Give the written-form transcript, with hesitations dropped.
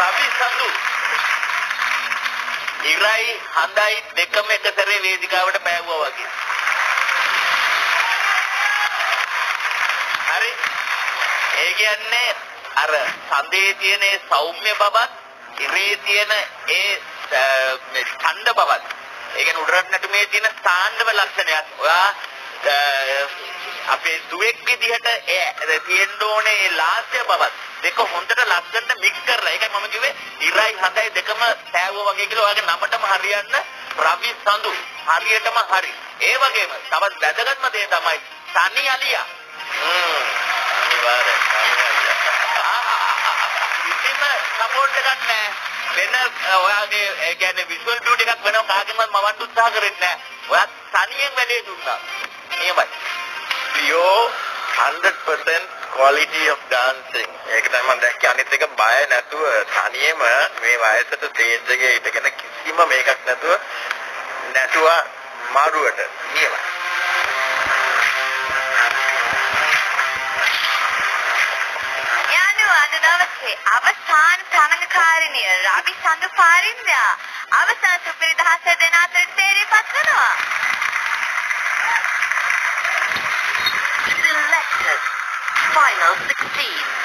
රවි සඳු ඉරයි හඳයි දෙකම එක සැරේ වේදිකාවට පෑවුවා වගේ. හරි. ඒ කියන්නේ අර සඳේ තියෙන සෞම්‍ය බවත් ඉරේ තියෙන ඒ ඡන්ද බවත් ඒ කියන්නේ උඩරට නැටුමේ තියෙන සාණ්ඩව ලක්ෂණයක්. ඔයා අපේ දුවෙක් විදිහට තියෙන්න ඕනේ ඒ ලාස්‍ය බවත් දෙක හොඳට ලස්සනට මික්ස් කරලා. ඒකයි මම කිව්වේ ඉරයි හඳයි දෙකම පෑවුවා වගේ කියලා. ඔයාගේ නමටම හරියන්න රවි සඳු හරියටම හරි. ඒ වගේම තවත් වැදගත්ම දේ තමයි සනි අලියා. අනිවාර්යයෙන් කිසිම සපෝට් එකක් නැහැ. වෙන ඔයාගේ ඒ කියන්නේ විෂුවල් බියුටි එකක් වෙනව කාගෙන්වත් මවන්න උත්සාහ කරෙන්නේ නැහැ. ඔයා තනියෙන් වැඩේ දුන්නා. එහෙමයි. Leo 100% quality of dancing. ඒක තමයි මම දැක්කේ. අනිත් එක බය නැතුව තනියම මේ වයසට ස්ටේජ් එකේ ඉඳගෙන කිසිම මේකක් නැතුව මාරුවට. එහෙමයි. අවසාන තරඟකාරිනිය රවි සඳු පාරින්දා අවසාන සුපිරි දහස දෙන අතර තේරිපත් වෙනවා. Selected. Final 16.